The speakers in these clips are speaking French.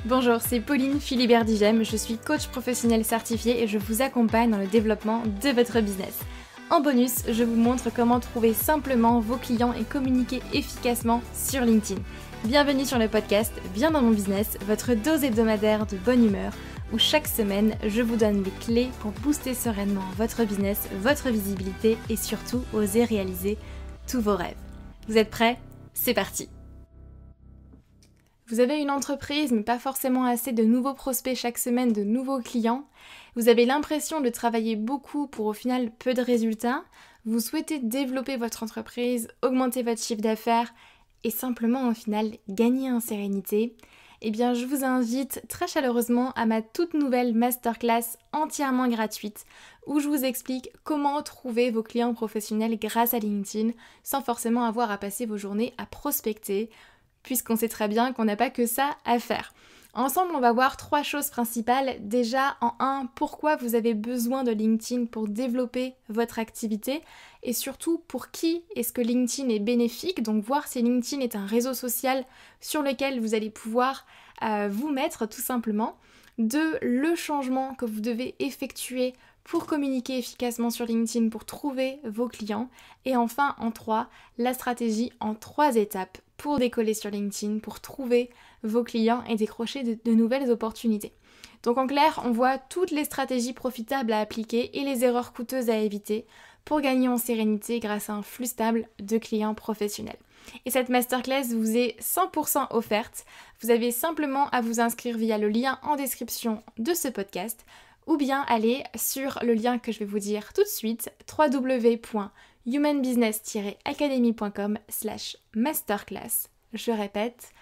Bonjour, c'est Pauline Philibert-Digem, je suis coach professionnel certifié et je vous accompagne dans le développement de votre business. En bonus, je vous montre comment trouver simplement vos clients et communiquer efficacement sur LinkedIn. Bienvenue sur le podcast Bien dans mon business, votre dose hebdomadaire de bonne humeur, où chaque semaine, je vous donne les clés pour booster sereinement votre business, votre visibilité et surtout oser réaliser tous vos rêves. Vous êtes prêts ? C'est parti! Vous avez une entreprise mais pas forcément assez de nouveaux prospects chaque semaine, de nouveaux clients. Vous avez l'impression de travailler beaucoup pour au final peu de résultats. Vous souhaitez développer votre entreprise, augmenter votre chiffre d'affaires et simplement au final gagner en sérénité. Eh bien je vous invite très chaleureusement à ma toute nouvelle masterclass entièrement gratuite où je vous explique comment trouver vos clients professionnels grâce à LinkedIn sans forcément avoir à passer vos journées à prospecter, puisqu'on sait très bien qu'on n'a pas que ça à faire. Ensemble, on va voir 3 choses principales. Déjà, en 1, pourquoi vous avez besoin de LinkedIn pour développer votre activité et surtout pour qui est-ce que LinkedIn est bénéfique. Donc voir si LinkedIn est un réseau social sur lequel vous allez pouvoir vous mettre tout simplement. 2, le changement que vous devez effectuer pour communiquer efficacement sur LinkedIn, pour trouver vos clients. Et enfin, en 3, la stratégie en 3 étapes pour décoller sur LinkedIn, pour trouver vos clients et décrocher de nouvelles opportunités. Donc en clair, on voit toutes les stratégies profitables à appliquer et les erreurs coûteuses à éviter pour gagner en sérénité grâce à un flux stable de clients professionnels. Et cette masterclass vous est 100% offerte. Vous avez simplement à vous inscrire via le lien en description de ce podcast ou bien aller sur le lien que je vais vous dire tout de suite, www.humanbusiness-academy.com/masterclass. Je répète,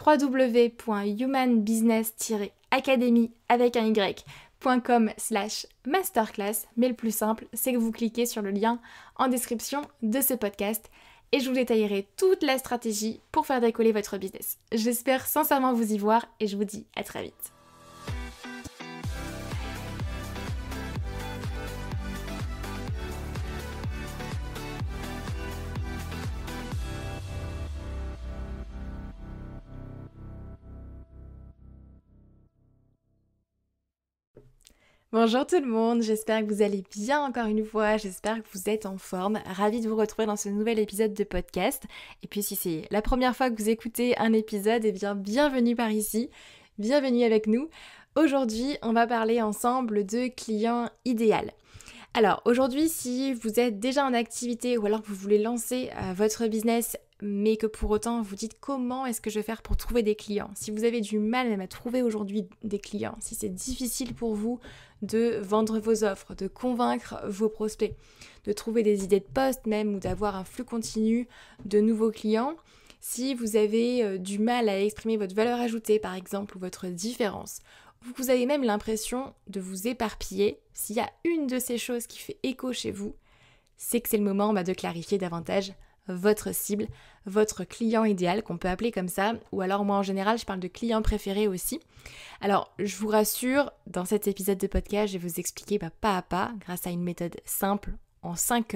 www.humanbusiness-academy avec un y.com/masterclass, mais le plus simple, c'est que vous cliquez sur le lien en description de ce podcast et je vous détaillerai toute la stratégie pour faire décoller votre business. J'espère sincèrement vous y voir et je vous dis à très vite. Bonjour tout le monde, j'espère que vous allez bien encore une fois, j'espère que vous êtes en forme. Ravie de vous retrouver dans ce nouvel épisode de podcast. Et puis si c'est la première fois que vous écoutez un épisode, eh bien bienvenue par ici, bienvenue avec nous. Aujourd'hui, on va parler ensemble de client idéal. Alors aujourd'hui, si vous êtes déjà en activité ou alors que vous voulez lancer votre business mais que pour autant vous dites comment est-ce que je vais faire pour trouver des clients, si vous avez du mal même à trouver aujourd'hui des clients, si c'est difficile pour vous de vendre vos offres, de convaincre vos prospects, de trouver des idées de poste même ou d'avoir un flux continu de nouveaux clients, si vous avez du mal à exprimer votre valeur ajoutée par exemple ou votre différence, vous avez même l'impression de vous éparpiller, s'il y a une de ces choses qui fait écho chez vous, c'est que c'est le moment de clarifier davantage votre cible, votre client idéal, qu'on peut appeler comme ça, ou alors moi en général je parle de client préféré aussi. Alors je vous rassure, dans cet épisode de podcast, je vais vous expliquer pas à pas, grâce à une méthode simple, en 5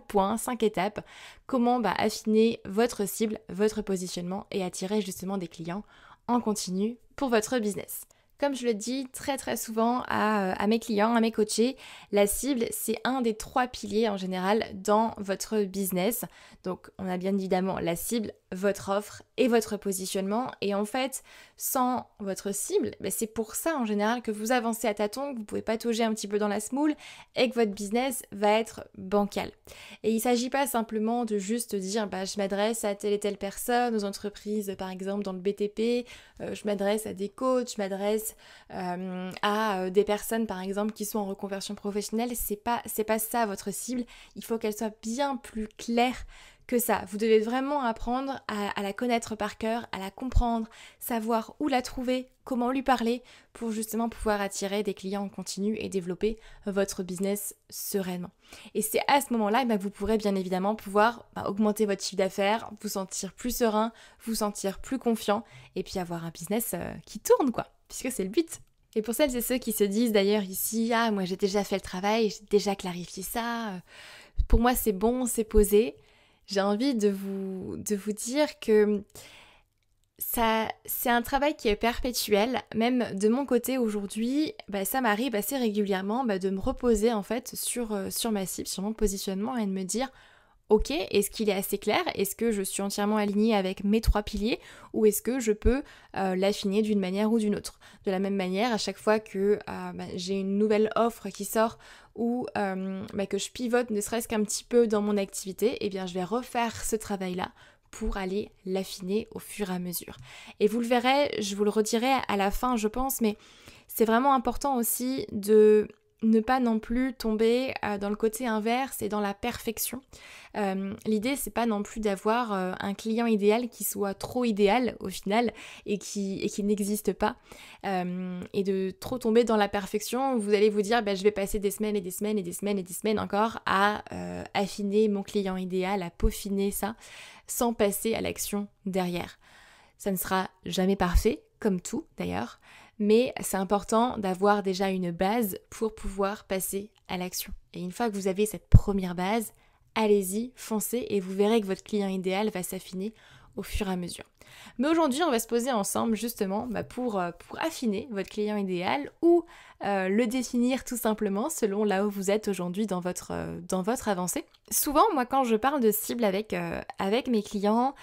points, 5 étapes, comment affiner votre cible, votre positionnement et attirer justement des clients en continu pour votre business. Comme je le dis très très souvent à mes clients, à mes coachés, la cible c'est un des 3 piliers en général dans votre business. Donc on a bien évidemment la cible, votre offre et votre positionnement. Et en fait, sans votre cible, c'est pour ça en général que vous avancez à tâtons, que vous pouvez patauger un petit peu dans la semoule et que votre business va être bancal. Et il ne s'agit pas simplement de juste dire je m'adresse à telle et telle personne, aux entreprises par exemple dans le BTP, je m'adresse à des coachs, je m'adresse à des personnes par exemple qui sont en reconversion professionnelle. C'est pas ça votre cible, il faut qu'elle soit bien plus claire que ça. Vous devez vraiment apprendre à la connaître par cœur, à la comprendre, savoir où la trouver, comment lui parler pour justement pouvoir attirer des clients en continu et développer votre business sereinement. Et c'est à ce moment-là que vous pourrez bien évidemment pouvoir augmenter votre chiffre d'affaires, vous sentir plus serein, vous sentir plus confiant et puis avoir un business qui tourne puisque c'est le but. Et pour celles et ceux qui se disent d'ailleurs ici, moi j'ai déjà fait le travail, j'ai déjà clarifié ça, pour moi c'est bon, c'est posé, j'ai envie de vous dire que Ça, c'est un travail qui est perpétuel. Même de mon côté aujourd'hui, ça m'arrive assez régulièrement de me reposer en fait sur ma cible, sur mon positionnement et de me dire ok, est-ce qu'il est assez clair? Est-ce que je suis entièrement alignée avec mes 3 piliers ou est-ce que je peux l'affiner d'une manière ou d'une autre? De la même manière, à chaque fois que j'ai une nouvelle offre qui sort ou que je pivote ne serait-ce qu'un petit peu dans mon activité, eh bien je vais refaire ce travail-là pour aller l'affiner au fur et à mesure. Et vous le verrez, je vous le redirai à la fin je pense, mais c'est vraiment important aussi de ne pas non plus tomber dans le côté inverse et dans la perfection. L'idée c'est pas non plus d'avoir un client idéal qui soit trop idéal au final et qui n'existe pas et de trop tomber dans la perfection. Vous allez vous dire je vais passer des semaines et des semaines et des semaines et des semaines encore à affiner mon client idéal, à peaufiner ça sans passer à l'action derrière. Ça ne sera jamais parfait, comme tout d'ailleurs, mais c'est important d'avoir déjà une base pour pouvoir passer à l'action. Et une fois que vous avez cette première base, allez-y, foncez et vous verrez que votre client idéal va s'affiner au fur et à mesure. Mais aujourd'hui, on va se poser ensemble justement pour affiner votre client idéal ou le définir tout simplement selon là où vous êtes aujourd'hui dans votre avancée. Souvent, moi, quand je parle de cible avec mes clients,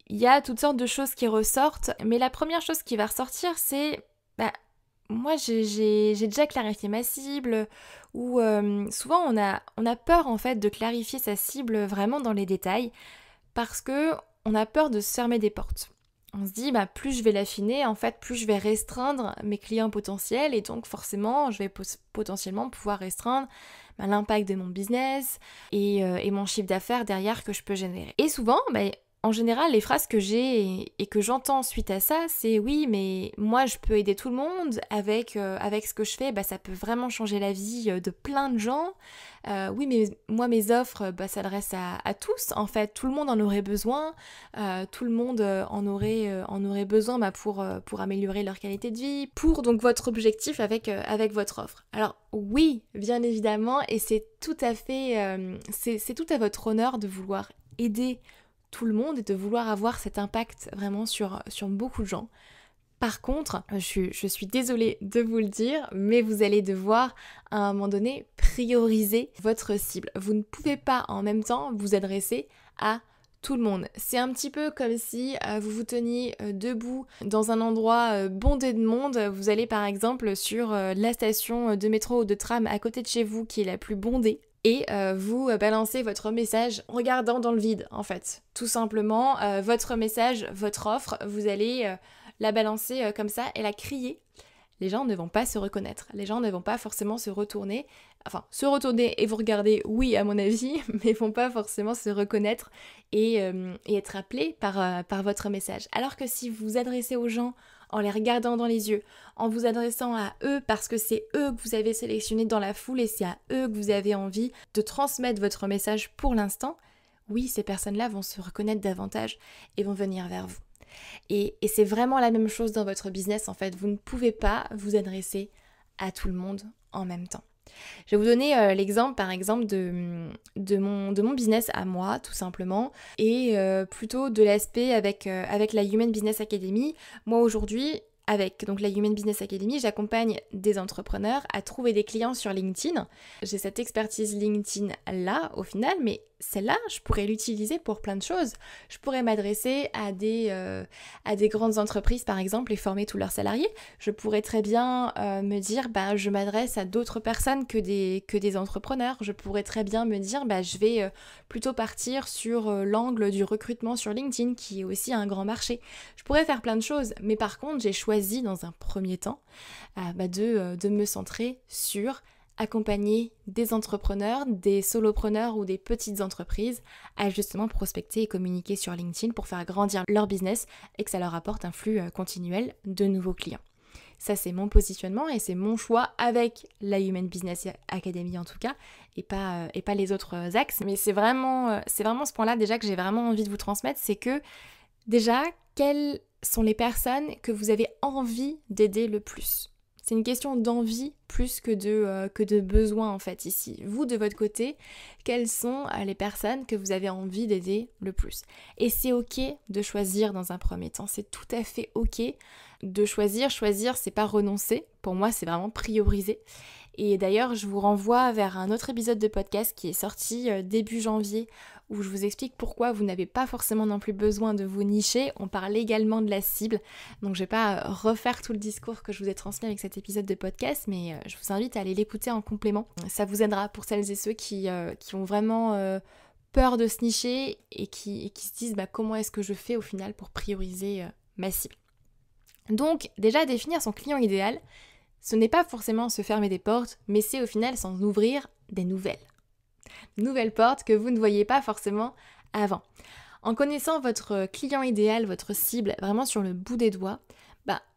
il y a toutes sortes de choses qui ressortent, mais la première chose qui va ressortir, c'est moi j'ai déjà clarifié ma cible, ou souvent on a peur en fait de clarifier sa cible vraiment dans les détails, parce que on a peur de se fermer des portes. On se dit plus je vais l'affiner, en fait plus je vais restreindre mes clients potentiels, et donc forcément je vais potentiellement pouvoir restreindre l'impact de mon business et mon chiffre d'affaires derrière que je peux générer. Et souvent, en général, les phrases que j'ai et que j'entends suite à ça, c'est oui, mais moi je peux aider tout le monde avec ce que je fais, ça peut vraiment changer la vie de plein de gens. Oui, mais moi mes offres s'adressent à tous, en fait, tout le monde en aurait besoin, tout le monde en aurait besoin pour améliorer leur qualité de vie, pour donc votre objectif avec votre offre. Alors oui, bien évidemment, et c'est tout à fait, c'est tout à votre honneur de vouloir aider tout le monde et de vouloir avoir cet impact vraiment sur beaucoup de gens. Par contre, je suis désolée de vous le dire, mais vous allez devoir à un moment donné prioriser votre cible. Vous ne pouvez pas en même temps vous adresser à tout le monde. C'est un petit peu comme si vous vous teniez debout dans un endroit bondé de monde. Vous allez par exemple sur la station de métro ou de tram à côté de chez vous qui est la plus bondée. Et vous balancez votre message en regardant dans le vide en fait. Tout simplement, votre message, votre offre, vous allez la balancer comme ça et la crier. Les gens ne vont pas se reconnaître, les gens ne vont pas forcément se retourner et vous regarder, oui à mon avis, mais vont pas forcément se reconnaître et être appelés par votre message. Alors que si vous vous adressez aux gens en les regardant dans les yeux, en vous adressant à eux parce que c'est eux que vous avez sélectionnés dans la foule et c'est à eux que vous avez envie de transmettre votre message pour l'instant, oui, ces personnes-là vont se reconnaître davantage et vont venir vers vous. Et c'est vraiment la même chose dans votre business en fait, vous ne pouvez pas vous adresser à tout le monde en même temps. Je vais vous donner l'exemple par exemple de mon business à moi tout simplement et plutôt de l'aspect avec la Human Business Academy. Moi aujourd'hui avec donc la Human Business Academy, j'accompagne des entrepreneurs à trouver des clients sur LinkedIn. J'ai cette expertise LinkedIn là au final, mais celle-là, je pourrais l'utiliser pour plein de choses. Je pourrais m'adresser à des grandes entreprises par exemple et former tous leurs salariés. Je pourrais très bien me dire je m'adresse à d'autres personnes que des entrepreneurs. Je pourrais très bien me dire je vais plutôt partir sur l'angle du recrutement sur LinkedIn qui est aussi un grand marché. Je pourrais faire plein de choses, mais par contre j'ai choisi dans un premier temps de me centrer sur accompagner des entrepreneurs, des solopreneurs ou des petites entreprises à justement prospecter et communiquer sur LinkedIn pour faire grandir leur business et que ça leur apporte un flux continuel de nouveaux clients. Ça c'est mon positionnement et c'est mon choix avec la Human Business Academy en tout cas et pas les autres axes. Mais c'est vraiment ce point-là déjà que j'ai vraiment envie de vous transmettre, c'est que déjà quelles sont les personnes que vous avez envie d'aider le plus. C'est une question d'envie plus que de besoins en fait ici. Vous, de votre côté, quelles sont les personnes que vous avez envie d'aider le plus? Et c'est ok de choisir dans un premier temps, c'est tout à fait ok de choisir. Choisir, c'est pas renoncer, pour moi c'est vraiment prioriser. Et d'ailleurs, je vous renvoie vers un autre épisode de podcast qui est sorti début janvier où je vous explique pourquoi vous n'avez pas forcément non plus besoin de vous nicher. On parle également de la cible, donc je vais pas refaire tout le discours que je vous ai transmis avec cet épisode de podcast, mais je vous invite à aller l'écouter en complément. Ça vous aidera pour celles et ceux qui ont vraiment peur de se nicher et qui se disent comment est-ce que je fais au final pour prioriser ma cible. Donc déjà définir son client idéal, ce n'est pas forcément se fermer des portes, mais c'est au final s'en ouvrir des nouvelles. Nouvelles portes que vous ne voyez pas forcément avant. En connaissant votre client idéal, votre cible, vraiment sur le bout des doigts,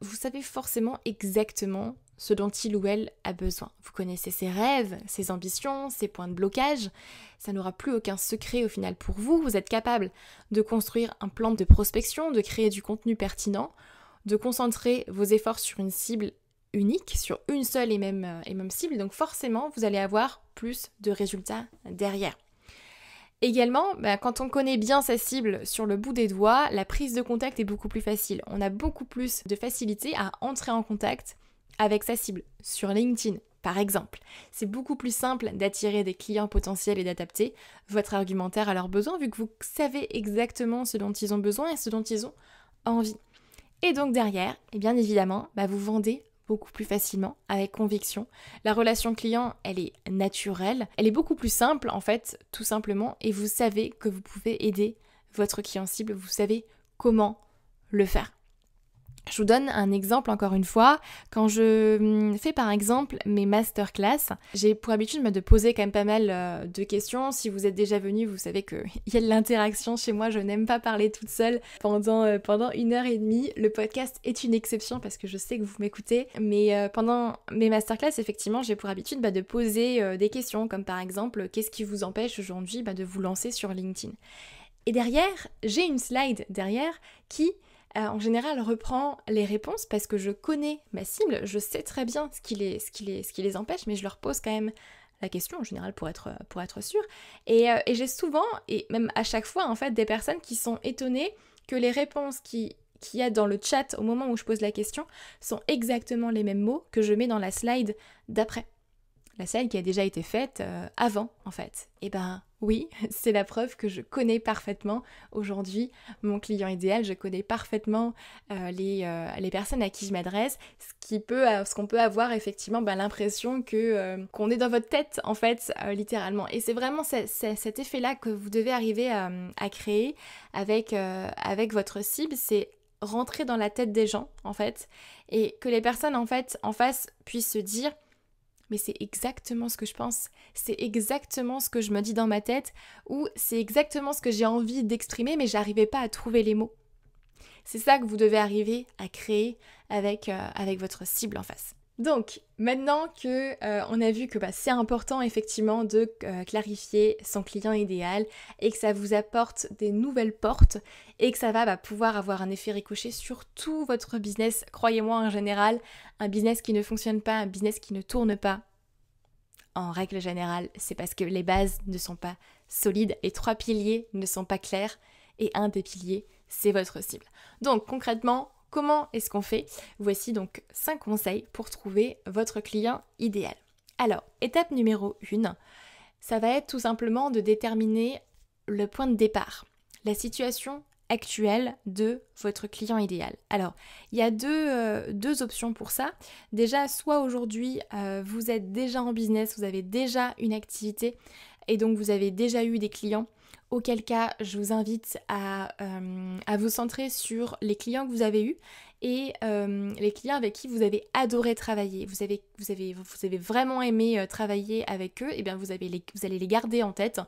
vous savez forcément exactement ce dont il ou elle a besoin. Vous connaissez ses rêves, ses ambitions, ses points de blocage. Ça n'aura plus aucun secret au final pour vous. Vous êtes capable de construire un plan de prospection, de créer du contenu pertinent, de concentrer vos efforts sur une cible unique, sur une seule et même cible, donc forcément vous allez avoir plus de résultats derrière. Également, quand on connaît bien sa cible sur le bout des doigts, la prise de contact est beaucoup plus facile. On a beaucoup plus de facilité à entrer en contact avec sa cible sur LinkedIn, par exemple. C'est beaucoup plus simple d'attirer des clients potentiels et d'adapter votre argumentaire à leurs besoins vu que vous savez exactement ce dont ils ont besoin et ce dont ils ont envie. Et donc derrière, et bien évidemment, vous vendez beaucoup plus facilement, avec conviction. La relation client, elle est naturelle, elle est beaucoup plus simple en fait, tout simplement, et vous savez que vous pouvez aider votre client cible, vous savez comment le faire. Je vous donne un exemple encore une fois. Quand je fais par exemple mes masterclass, j'ai pour habitude de poser quand même pas mal de questions. Si vous êtes déjà venu, vous savez qu'il y a de l'interaction chez moi. Je n'aime pas parler toute seule pendant 1h30. Le podcast est une exception parce que je sais que vous m'écoutez. Mais pendant mes masterclass, effectivement, j'ai pour habitude de poser des questions comme par exemple, qu'est-ce qui vous empêche aujourd'hui de vous lancer sur LinkedIn? Et derrière, j'ai une slide derrière qui en général reprend les réponses parce que je connais ma cible, je sais très bien ce qui les empêche, mais je leur pose quand même la question en général pour être sûre. Et j'ai souvent, et même à chaque fois en fait, des personnes qui sont étonnées que les réponses qu'il y a dans le chat au moment où je pose la question sont exactement les mêmes mots que je mets dans la slide d'après. La slide qui a déjà été faite avant en fait. Et oui, c'est la preuve que je connais parfaitement aujourd'hui mon client idéal, je connais parfaitement les personnes à qui je m'adresse, ce qu'on peut avoir effectivement l'impression qu'on est dans votre tête en fait, littéralement. Et c'est vraiment cet effet-là que vous devez arriver à créer avec votre cible, c'est rentrer dans la tête des gens en fait, et que les personnes en fait en face puissent se dire mais c'est exactement ce que je pense, c'est exactement ce que je me dis dans ma tête, ou c'est exactement ce que j'ai envie d'exprimer mais j'arrivais pas à trouver les mots. C'est ça que vous devez arriver à créer avec votre cible en face. Donc, maintenant que on a vu que c'est important effectivement de clarifier son client idéal et que ça vous apporte des nouvelles portes et que ça va pouvoir avoir un effet ricochet sur tout votre business, croyez-moi en général, un business qui ne fonctionne pas, un business qui ne tourne pas, en règle générale, c'est parce que les bases ne sont pas solides, les 3 piliers ne sont pas clairs et un des piliers, c'est votre cible. Donc concrètement, comment est-ce qu'on fait? Voici donc 5 conseils pour trouver votre client idéal. Alors, étape numéro 1, ça va être tout simplement de déterminer le point de départ, la situation actuelle de votre client idéal. Alors, il y a deux options pour ça. Déjà, soit aujourd'hui, vous êtes déjà en business, vous avez déjà une activité et donc vous avez déjà eu des clients. Auquel cas, je vous invite à vous centrer sur les clients que vous avez eus et les clients avec qui vous avez adoré travailler. Vous avez vraiment aimé travailler avec eux, et bien vous allez les garder en tête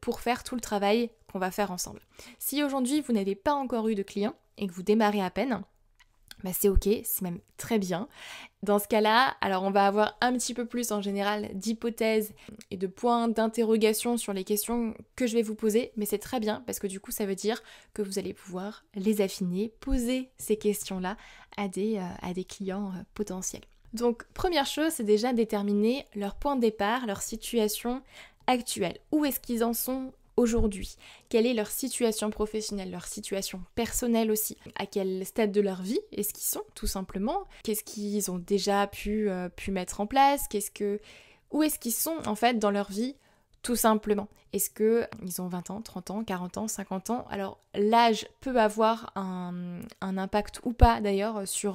pour faire tout le travail qu'on va faire ensemble. Si aujourd'hui vous n'avez pas encore eu de clients et que vous démarrez à peine, c'est ok, c'est même très bien. Dans ce cas-là, alors on va avoir un petit peu plus en général d'hypothèses et de points d'interrogation sur les questions que je vais vous poser, mais c'est très bien parce que du coup ça veut dire que vous allez pouvoir les affiner, poser ces questions-là à des clients potentiels. Donc première chose, c'est déjà déterminer leur point de départ, leur situation actuelle. Où est-ce qu'ils en sont aujourd'hui? Quelle est leur situation professionnelle, leur situation personnelle aussi? À quel stade de leur vie est-ce qu'ils sont, tout simplement? Qu'est-ce qu'ils ont déjà pu mettre en place? Où est-ce qu'ils sont en fait dans leur vie? Tout simplement. Est-ce qu'ils ont 20 ans, 30 ans, 40 ans, 50 ans? Alors l'âge peut avoir un impact ou pas d'ailleurs sur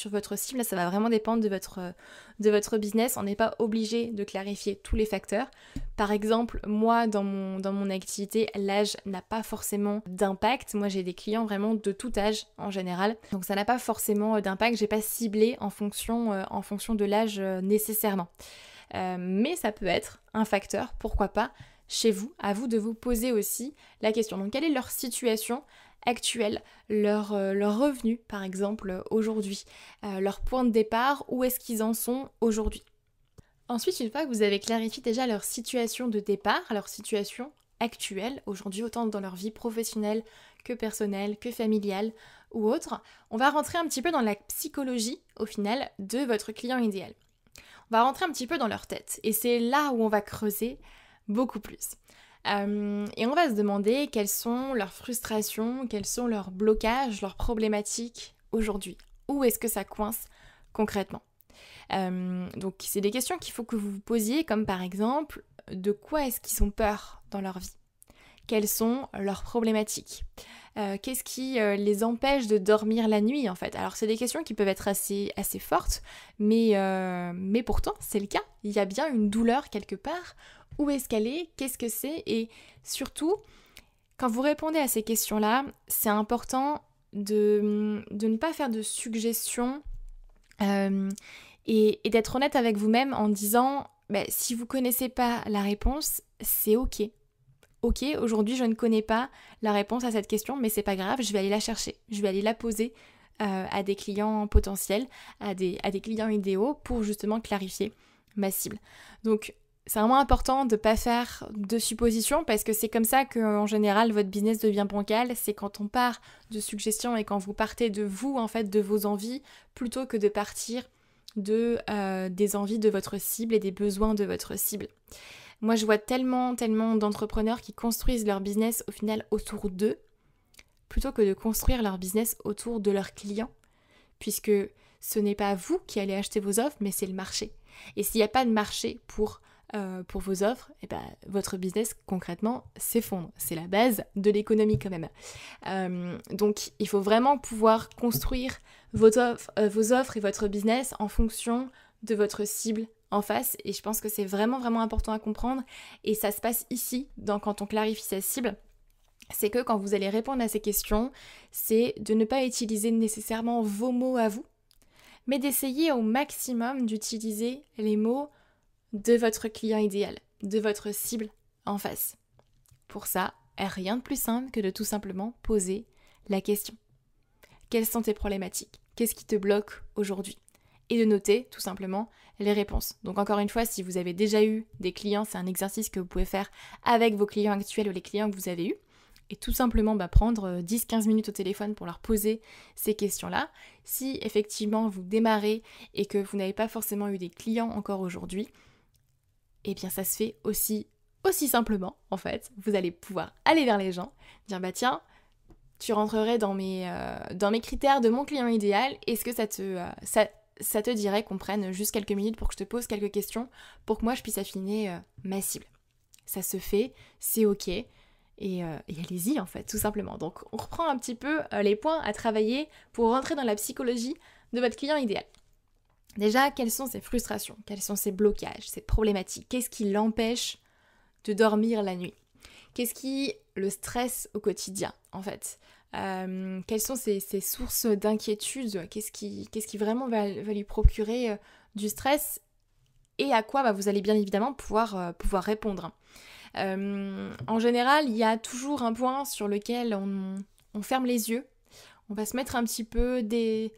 votre cible. Là, ça va vraiment dépendre de votre business. On n'est pas obligé de clarifier tous les facteurs. Par exemple, moi dans mon activité, l'âge n'a pas forcément d'impact. Moi j'ai des clients vraiment de tout âge en général. Donc ça n'a pas forcément d'impact. J'ai pas ciblé en fonction de l'âge nécessairement. Mais ça peut être un facteur, pourquoi pas, chez vous, à vous de vous poser aussi la question. Donc quelle est leur situation actuelle, leur revenu par exemple aujourd'hui, leur point de départ, où est-ce qu'ils en sont aujourd'hui. Ensuite, une fois que vous avez clarifié déjà leur situation de départ, leur situation actuelle, aujourd'hui autant dans leur vie professionnelle que personnelle, que familiale ou autre, on va rentrer un petit peu dans la psychologie au final de votre client idéal. On va rentrer un petit peu dans leur tête et c'est là où on va creuser beaucoup plus. Et on va se demander quelles sont leurs frustrations, quels sont leurs blocages, leurs problématiques aujourd'hui. Où est-ce que ça coince concrètement? Donc c'est des questions qu'il faut que vous vous posiez, comme par exemple, de quoi est-ce qu'ils ont peur dans leur vie? Quelles sont leurs problématiques? Qu'est-ce qui les empêche de dormir la nuit en fait? Alors c'est des questions qui peuvent être assez fortes, mais pourtant c'est le cas. Il y a bien une douleur quelque part. Où est-ce qu'elle est? Qu'est-ce que c'est? Et surtout, quand vous répondez à ces questions-là, c'est important de ne pas faire de suggestions et d'être honnête avec vous-même en disant si vous connaissez pas la réponse, c'est ok. Ok, aujourd'hui je ne connais pas la réponse à cette question, mais c'est pas grave, je vais aller la chercher, je vais aller la poser à des clients potentiels, à des clients idéaux pour justement clarifier ma cible. Donc c'est vraiment important de ne pas faire de suppositions parce que c'est comme ça qu'en général votre business devient bancal, c'est quand on part de suggestions et quand vous partez de vous en fait, de vos envies, plutôt que de partir des envies de votre cible et des besoins de votre cible. Moi, je vois tellement d'entrepreneurs qui construisent leur business au final autour d'eux, plutôt que de construire leur business autour de leurs clients, puisque ce n'est pas vous qui allez acheter vos offres, mais c'est le marché. Et s'il n'y a pas de marché pour vos offres, votre business concrètement s'effondre. C'est la base de l'économie quand même. Donc, il faut vraiment pouvoir construire vos offres et votre business en fonction de votre cible en face, et je pense que c'est vraiment important à comprendre, et ça se passe ici, quand on clarifie sa cible, c'est que quand vous allez répondre à ces questions, c'est de ne pas utiliser nécessairement vos mots à vous, mais d'essayer au maximum d'utiliser les mots de votre client idéal, de votre cible en face. Pour ça, rien de plus simple que de tout simplement poser la question. Quelles sont tes problématiques? Qu'est-ce qui te bloque aujourd'hui? Et de noter tout simplement les réponses. Donc encore une fois, si vous avez déjà eu des clients, c'est un exercice que vous pouvez faire avec vos clients actuels ou les clients que vous avez eus. Et tout simplement prendre 10-15 minutes au téléphone pour leur poser ces questions-là. Si effectivement vous démarrez et que vous n'avez pas forcément eu des clients encore aujourd'hui, eh bien ça se fait aussi simplement en fait. Vous allez pouvoir aller vers les gens, dire tiens, tu rentrerais dans mes critères de mon client idéal, est-ce que ça te dirait qu'on prenne juste quelques minutes pour que je te pose quelques questions pour que moi je puisse affiner ma cible. Ça se fait, c'est ok, et allez-y en fait, tout simplement. Donc on reprend un petit peu les points à travailler pour rentrer dans la psychologie de votre client idéal. Déjà, quelles sont ses frustrations? Quels sont ses blocages, ses problématiques? Qu'est-ce qui l'empêche de dormir la nuit? Qu'est-ce qui le stresse au quotidien en fait? Quelles sont ses sources d'inquiétude? Qu'est-ce qui vraiment va lui procurer du stress? Et à quoi vous allez bien évidemment pouvoir répondre. En général, il y a toujours un point sur lequel on ferme les yeux. On va se mettre un petit peu des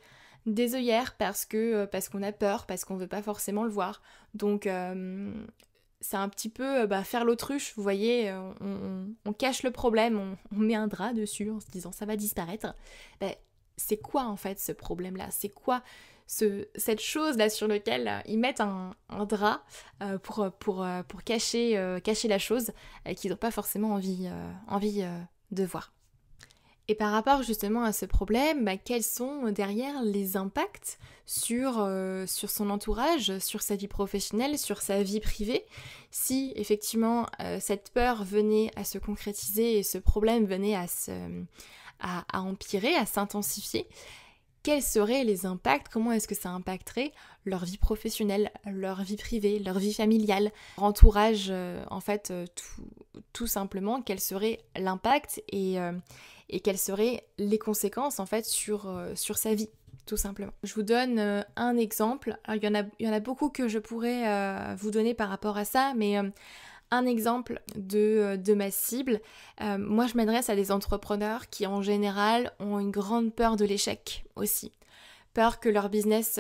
œillères parce qu'on a peur, parce qu'on veut pas forcément le voir. Donc c'est un petit peu faire l'autruche, vous voyez, on cache le problème, on met un drap dessus en se disant ça va disparaître. c'est quoi en fait ce problème-là? C'est quoi cette chose-là sur laquelle ils mettent un drap pour cacher la chose qu'ils n'ont pas forcément envie de voir. Et par rapport justement à ce problème, quels sont derrière les impacts sur son entourage, sur sa vie professionnelle, sur sa vie privée, si effectivement cette peur venait à se concrétiser et ce problème venait à empirer, à s'intensifier, quels seraient les impacts, comment est-ce que ça impacterait leur vie professionnelle, leur vie privée, leur vie familiale, leur entourage, tout simplement, quel serait l'impact et quelles seraient les conséquences en fait sur sa vie, tout simplement. Je vous donne un exemple. Alors, il y en a beaucoup que je pourrais vous donner par rapport à ça, mais un exemple de ma cible. Moi, je m'adresse à des entrepreneurs qui, en général, ont une grande peur de l'échec aussi. Peur que leur business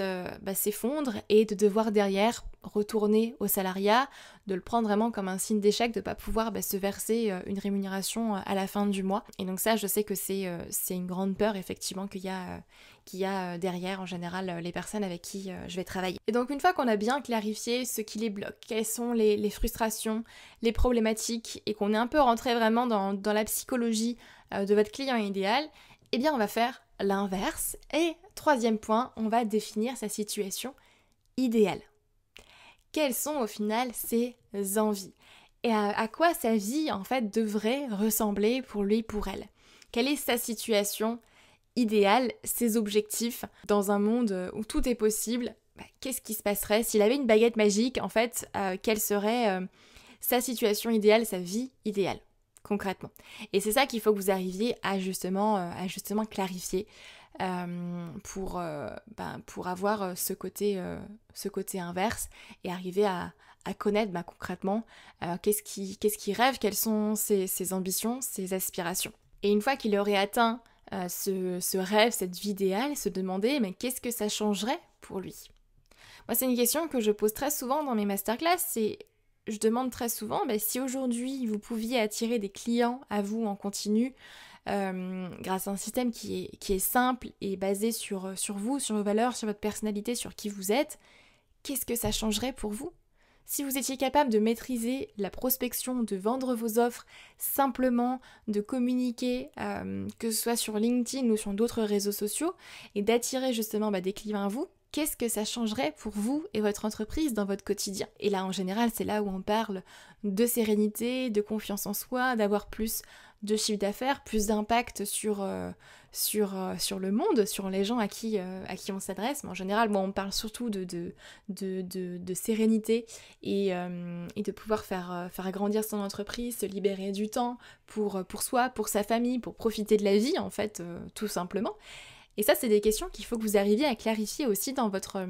s'effondre et de devoir derrière retourner au salariat, de le prendre vraiment comme un signe d'échec, de ne pas pouvoir se verser une rémunération à la fin du mois. Et donc ça, je sais que c'est une grande peur effectivement qu'il y a derrière en général les personnes avec qui je vais travailler. Et donc une fois qu'on a bien clarifié ce qui les bloque, quelles sont les frustrations, les problématiques, et qu'on est un peu rentré vraiment dans la psychologie de votre client idéal, eh bien on va faire l'inverse. Et troisième point, on va définir sa situation idéale. Quelles sont au final ses envies? Et à quoi sa vie en fait devrait ressembler pour lui, pour elle? Quelle est sa situation idéale, ses objectifs dans un monde où tout est possible? Qu'est-ce qui se passerait s'il avait une baguette magique? En fait, quelle serait sa situation idéale, sa vie idéale? Concrètement. Et c'est ça qu'il faut que vous arriviez à justement clarifier pour avoir ce côté inverse et arriver à connaître concrètement qu'est-ce qu'il rêve, quelles sont ses ambitions, ses aspirations. Et une fois qu'il aurait atteint ce rêve, cette vie idéale, se demander mais qu'est-ce que ça changerait pour lui? Moi, c'est une question que je pose très souvent dans mes masterclass, je demande très souvent, si aujourd'hui vous pouviez attirer des clients à vous en continu, grâce à un système qui est simple et basé sur vous, sur vos valeurs, sur votre personnalité, sur qui vous êtes, qu'est-ce que ça changerait pour vous? Si vous étiez capable de maîtriser la prospection, de vendre vos offres, simplement de communiquer, que ce soit sur LinkedIn ou sur d'autres réseaux sociaux, et d'attirer justement des clients à vous, qu'est-ce que ça changerait pour vous et votre entreprise dans votre quotidien? Et là, en général, c'est là où on parle de sérénité, de confiance en soi, d'avoir plus de chiffre d'affaires, plus d'impact sur le monde, sur les gens à qui on s'adresse. Mais en général, on parle surtout de sérénité et de pouvoir faire grandir son entreprise, se libérer du temps pour soi, pour sa famille, pour profiter de la vie, en fait, tout simplement. Et ça, c'est des questions qu'il faut que vous arriviez à clarifier aussi dans votre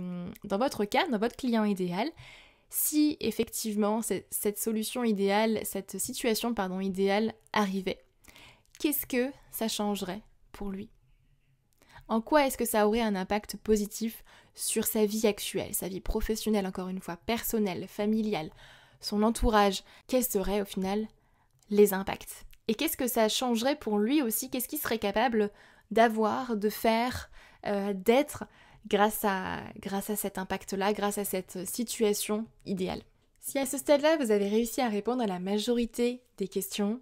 cas, dans votre client idéal. Si effectivement cette solution idéale, cette situation idéale arrivait, qu'est-ce que ça changerait pour lui? En quoi est-ce que ça aurait un impact positif sur sa vie actuelle, sa vie professionnelle, encore une fois, personnelle, familiale, son entourage? Quels seraient au final les impacts? Et qu'est-ce que ça changerait pour lui aussi? Qu'est-ce qu'il serait capable d'avoir, de faire, d'être grâce à cet impact-là, grâce à cette situation idéale? Si à ce stade-là, vous avez réussi à répondre à la majorité des questions,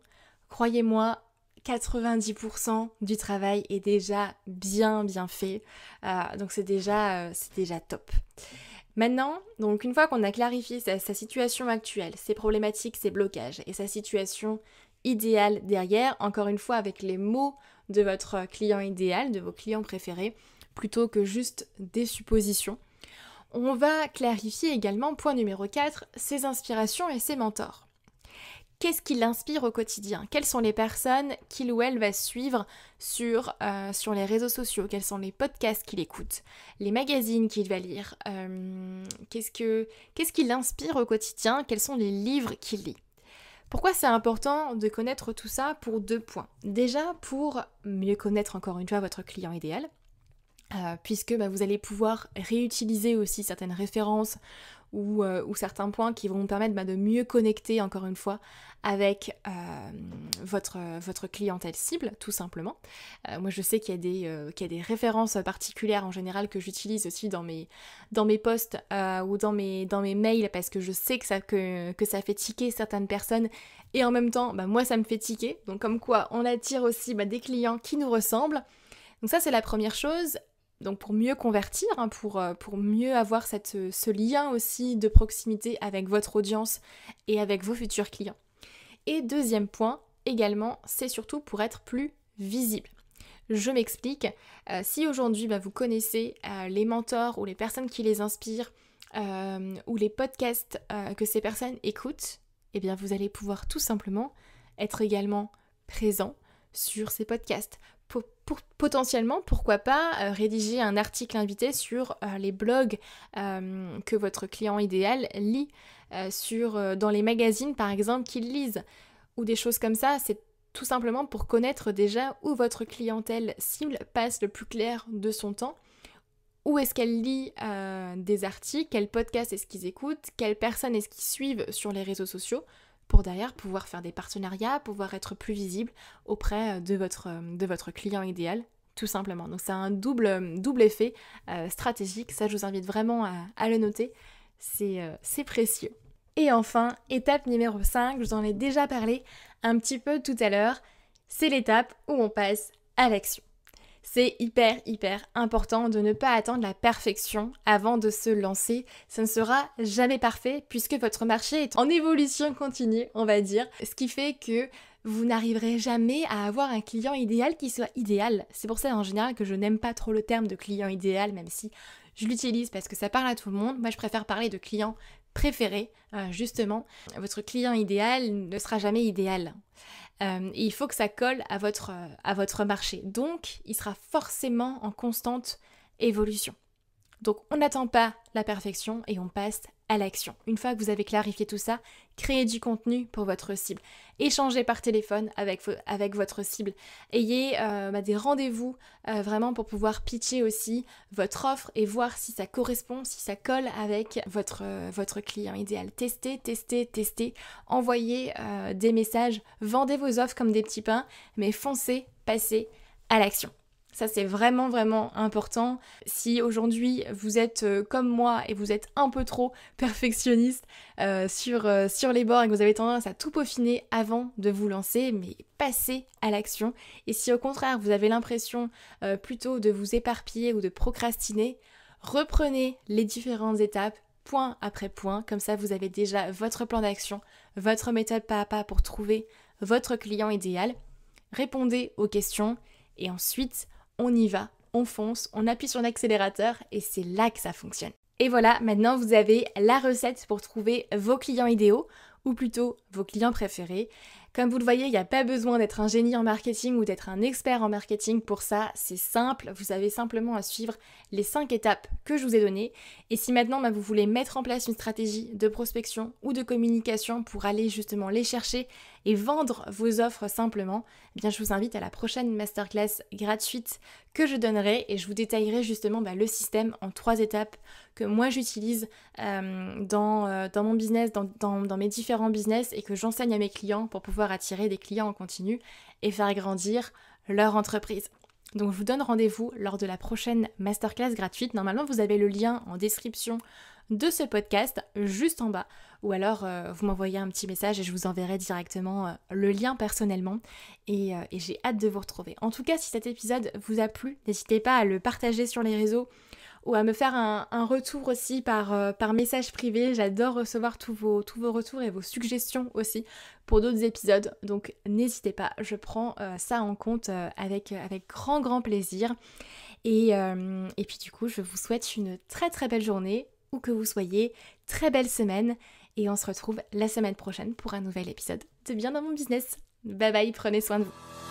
croyez-moi, 90% du travail est déjà bien fait, donc c'est déjà top. Maintenant, donc une fois qu'on a clarifié sa situation actuelle, ses problématiques, ses blocages et sa situation idéale derrière, encore une fois avec les mots de votre client idéal, de vos clients préférés, plutôt que juste des suppositions, on va clarifier également, point numéro 4, ses inspirations et ses mentors. Qu'est-ce qui l'inspire au quotidien? Quelles sont les personnes qu'il ou elle va suivre sur les réseaux sociaux? Quels sont les podcasts qu'il écoute? Les magazines qu'il va lire? Qu'est-ce qui l'inspire au quotidien? Quels sont les livres qu'il lit? Pourquoi c'est important de connaître tout ça? Pour 2 points. Déjà, pour mieux connaître encore une fois votre client idéal. puisque vous allez pouvoir réutiliser aussi certaines références ou certains points qui vont vous permettre de mieux connecter, encore une fois, avec votre clientèle cible, tout simplement. Moi, je sais qu'il y a des références particulières en général que j'utilise aussi dans mes posts ou dans mes mails, parce que je sais que ça fait tiquer certaines personnes, et en même temps, moi, ça me fait tiquer. Donc, comme quoi, on attire aussi des clients qui nous ressemblent. Donc ça, c'est la première chose. Donc pour mieux convertir, pour mieux avoir ce lien aussi de proximité avec votre audience et avec vos futurs clients. Et deuxième point, également, c'est surtout pour être plus visible. Je m'explique. Si aujourd'hui vous connaissez les mentors ou les personnes qui les inspirent ou les podcasts que ces personnes écoutent, eh bien vous allez pouvoir tout simplement être également présent sur ces podcasts. Potentiellement, pourquoi pas rédiger un article invité sur les blogs que votre client idéal lit, dans les magazines par exemple qu'il lise, ou des choses comme ça. C'est tout simplement pour connaître déjà où votre clientèle cible passe le plus clair de son temps, où est-ce qu'elle lit des articles, quel podcast est-ce qu'ils écoutent, quelles personnes est-ce qu'ils suivent sur les réseaux sociaux, pour derrière pouvoir faire des partenariats, pouvoir être plus visible auprès de votre client idéal, tout simplement. Donc c'est un double effet stratégique, ça je vous invite vraiment à le noter, c'est précieux. Et enfin, étape numéro 5, je vous en ai déjà parlé un petit peu tout à l'heure, c'est l'étape où on passe à l'action. C'est hyper important de ne pas attendre la perfection avant de se lancer. Ça ne sera jamais parfait puisque votre marché est en évolution continue, on va dire. Ce qui fait que vous n'arriverez jamais à avoir un client idéal qui soit idéal. C'est pour ça en général que je n'aime pas trop le terme de client idéal, même si je l'utilise parce que ça parle à tout le monde. Moi je préfère parler de client préféré, justement. Votre client idéal ne sera jamais idéal. Et il faut que ça colle à votre marché. Donc, il sera forcément en constante évolution. Donc, on n'attend pas la perfection et on passe à l'action. Une fois que vous avez clarifié tout ça, créez du contenu pour votre cible. Échangez par téléphone avec votre cible. Ayez des rendez-vous vraiment pour pouvoir pitcher aussi votre offre et voir si ça correspond, si ça colle avec votre client idéal. Testez. Envoyez des messages, vendez vos offres comme des petits pains, mais foncez, passez à l'action. Ça, c'est vraiment important. Si aujourd'hui, vous êtes comme moi et vous êtes un peu trop perfectionniste sur les bords et que vous avez tendance à tout peaufiner avant de vous lancer, mais passez à l'action. Et si au contraire, vous avez l'impression plutôt de vous éparpiller ou de procrastiner, reprenez les différentes étapes, point après point. Comme ça, vous avez déjà votre plan d'action, votre méthode pas à pas pour trouver votre client idéal. Répondez aux questions et ensuite, on y va, on fonce, on appuie sur l'accélérateur et c'est là que ça fonctionne. Et voilà, maintenant vous avez la recette pour trouver vos clients idéaux, ou plutôt vos clients préférés. Comme vous le voyez, il n'y a pas besoin d'être un génie en marketing ou d'être un expert en marketing pour ça, c'est simple, vous avez simplement à suivre les 5 étapes que je vous ai données. Et si maintenant vous voulez mettre en place une stratégie de prospection ou de communication pour aller justement les chercher et vendre vos offres simplement, eh bien je vous invite à la prochaine masterclass gratuite que je donnerai et je vous détaillerai justement le système en 3 étapes que moi j'utilise dans mon business, dans mes différents business et que j'enseigne à mes clients pour pouvoir attirer des clients en continu et faire grandir leur entreprise. Donc je vous donne rendez-vous lors de la prochaine masterclass gratuite. Normalement, vous avez le lien en description de ce podcast juste en bas ou alors vous m'envoyez un petit message et je vous enverrai directement le lien personnellement et j'ai hâte de vous retrouver. En tout cas, si cet épisode vous a plu, n'hésitez pas à le partager sur les réseaux ou à me faire un retour aussi par message privé. J'adore recevoir tous vos retours et vos suggestions aussi pour d'autres épisodes. Donc n'hésitez pas, je prends ça en compte avec grand plaisir. Et puis du coup, je vous souhaite une très belle journée, où que vous soyez, très belle semaine. Et on se retrouve la semaine prochaine pour un nouvel épisode de Bien dans mon business. Bye bye, prenez soin de vous.